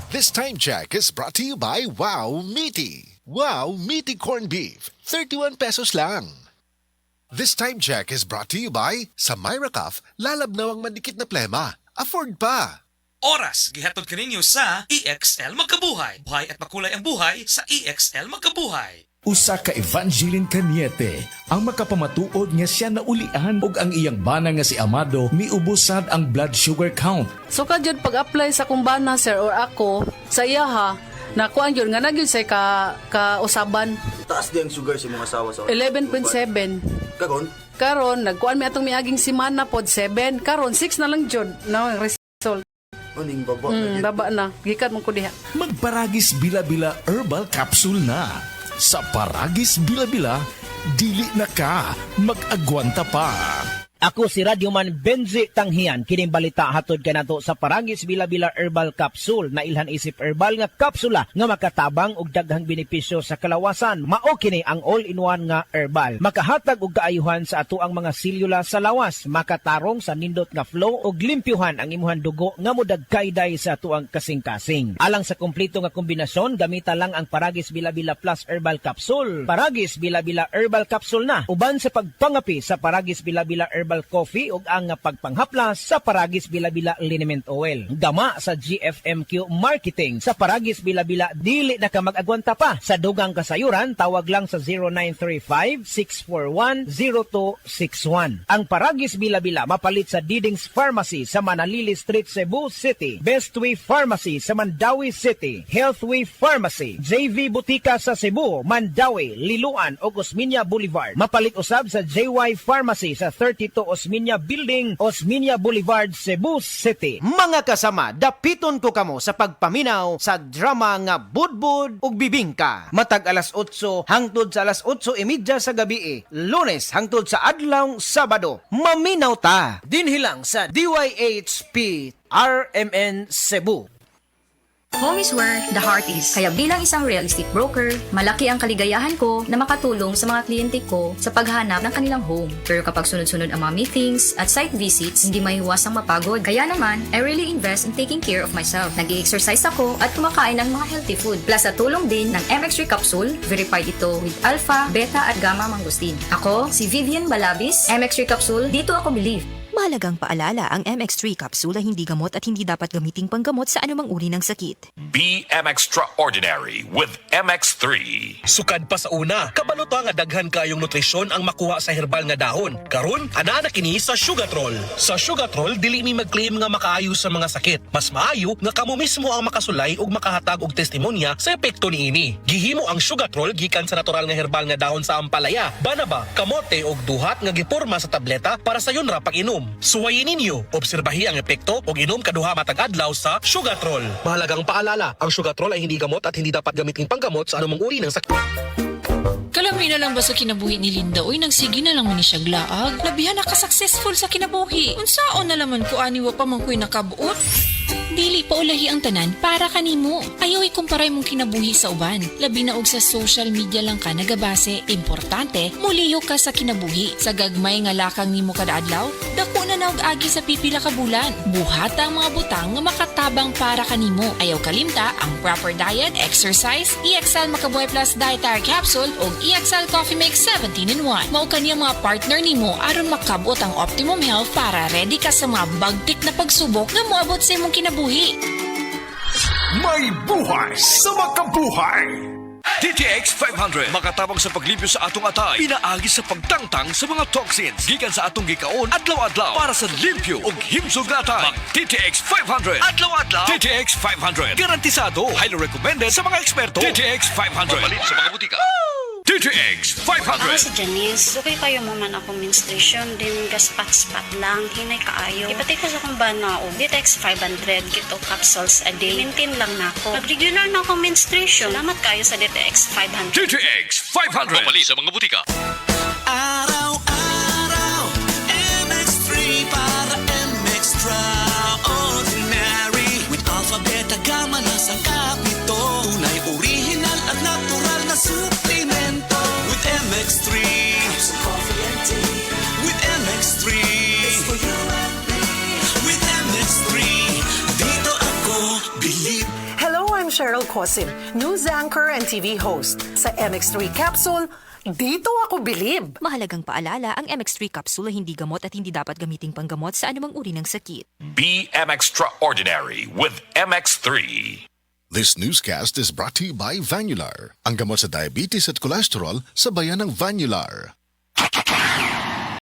This time check is brought to you by Wow Meaty. Wow Meaty Corned Beef, 31 pesos lang. This time check is brought to you by sa Myra Cuff, lalabnaw ang mandikit na plema. Afford pa. Oras, gihatod kaninyo sa EXL Magkabuhay. Buhay at makulay ang buhay sa EXL Magkabuhay. Usa ka Evangeline Cañete ang makapamatuod nga siya naulian ug ang iyang bana nga si Amado miubusad ang blood sugar count. So kadyod pag-apply sa kumbana sir or ako sa iya ha, nakuan yun nga nagyud say ka usaban. Taas di ang sugar si mga asawa sa 11.7. Kagon? Karon nagkuan mi atong miaging semana pod 7. Karon 6 na lang jud na result. Aning baba na Baba na. Gikan mo ko diha. Magparagis Bila-Bila Herbal Capsule na. Sa Paragis Bila-Bila, dili na ka mag-agwanta pa. Ako si Radyoman Benzi Tanghian, kining balita hatod kanato sa Paragis Bila-Bila Herbal Capsule na ilhan isip herbal nga kapsula nga makatabang og daghang benepisyo sa kalawasan. Mao kini ang all-in-one nga herbal. Makahatag og kaayuhan sa ato ang mga selula sa lawas, makatarong sa nindot nga flow og limpyuhan ang imuhang dugo nga modagkayday sa ato ang kasing-kasing. Alang sa kompleto nga kombinasyon, gamita lang ang Paragis Bila-Bila Plus Herbal Capsule. Paragis Bila-Bila Herbal Capsule na uban sa pagpangapi sa Paragis Bila-Bila Herbal Coffee ug ang pagpanghaplas sa Paragis Bila-Bila Liniment Oil. Gama sa GFMQ Marketing sa Paragis Bila-Bila dili na ka mag-agwanta pa. Sa dugang kasayuran tawag lang sa 0935-641-0261. Ang Paragis Bila-Bila mapalit sa Didings Pharmacy sa Manalili Street, Cebu City, Bestway Pharmacy sa Mandawi City, Healthway Pharmacy, JV Butika sa Cebu, Mandawi, Liloan ug Osmeña Boulevard. Mapalit usab sa JY Pharmacy sa 32 Osmeña Building, Osmeña Boulevard, Cebu City. Mga kasama, dapiton ko kamo sa pagpaminaw sa drama nga Budbud ug Bibingka. Matag alas 8 hangtod sa alas 8:30 sa gabi, Lunes hangtod sa adlaw Sabado. Maminaw ta dinhi lang sa DYHP RMN Cebu. Home is where the heart is. Kaya bilang isang real estate broker, malaki ang kaligayahan ko na makatulong sa mga kliyente ko sa paghanap ng kanilang home. Pero kapag sunod-sunod ang mga meetings at site visits, hindi maiiwasang mapagod. Kaya naman, I really invest in taking care of myself. Nag-i-exercise ako at kumakain ng mga healthy food. Plus sa tulong din ng MX3 Capsule, verified ito with alpha, beta at gamma mangosteen. Ako, si Vivian Balabis, MX3 Capsule, dito ako believe. Mahalagang paalala, ang MX3 capsule ay hindi gamot at hindi dapat gamiting panggamot sa anumang uri ng sakit. Be extraordinary with MX3. Sukad pa sa una, kabaluto nga daghan kayong nutrisyon ang makuha sa herbal nga dahon. Karon, ana na kini sa Sugatrol. Sa Sugatrol, dili mi mag-claim nga makaayo sa mga sakit. Mas maayo nga kamo mismo ang makasulay ug makahatag og testimonya sa epekto niini. Gihimo ang Sugatrol gikan sa natural nga herbal nga dahon sa ampalaya, banaba, kamote ug duhat nga giporma sa tableta para sa yun ra pag-inom. Suwayin ninyo, obserbahi ang epekto ug inom kaduha matag adlaw sa Sugatrol. Mahalagang paalala, ang Sugatrol ay hindi gamot at hindi dapat gamitin panggamot sa anumang uri ng sakit. Kalamay na lang ba sa kinabuhi ni Linda? Uy, nagsige na lang mo ni siya glaag. Labihan na ka-successful sa kinabuhi. Unsaon na laman ko aniwa pa man ko'y nakabuot? Dili pa ulahi ang tanan para kanimo. Ayaw ikumparay mong kinabuhi sa uban. Labi na og sa social media lang ka nagabase. Importante, muliyo ka sa kinabuhi. Sa gagmay nga lakang nimo kada adlaw, dako na naog agi sa pipila ka bulan. Buhata ang mga butang nga makatabang para kanimo. Ayaw kalimta ang proper diet, exercise, EXL Makabuhay Plus Dietary Capsule o EXL Coffee Mix 17-in-1. Mao kaniya mga partner nimo aron makabot ang optimum health para ready ka sa mga bagtik na pagsubok nga moabot sa imong kinabuhi. May buhay sa makabuhay! DTX 500 makatabang sa paglimpyo sa atong atay, pinaagi sa pagtangtang sa mga toxins gikan sa atong gikaon adlaw-adlaw para sa limpyo ug himsog na atay. DTX 500 adlaw-adlaw. DTX 500 garantisado, highly recommended sa mga eksperto. DTX 500 mabalin sa mga butika. DTX 500. Ako si Janice. Okay kayo mo man ako menstruation, din gaspat-spat lang, hinay kaayo. Ipatay ko sa kong bana o DTX 500 kito capsules a day. Maintain lang na ako. Pag regular na akong menstruation, salamat kayo sa DTX 500. DTX 500 mabali sa mga butika. Araw-araw, MX3 para MX-Traordinary. With alpha, beta, gamma na sangkap nito. Tunay, original at natural na suplemento. With MX3, coffee and tea. With MX3, it's for you and me. With MX3, dito ako believe. Hello Cheryl Cosim, news anchor and TV host. Sa MX3 Capsule, dito ako bilib. Mahalagang paalala, ang MX3 capsule ay hindi gamot at hindi dapat gamiting panggamot sa anumang uri ng sakit. Be extraordinary with MX3. This newscast is brought to you by Vanular, ang gamot sa diabetes at cholesterol sa bayan ng Vanular.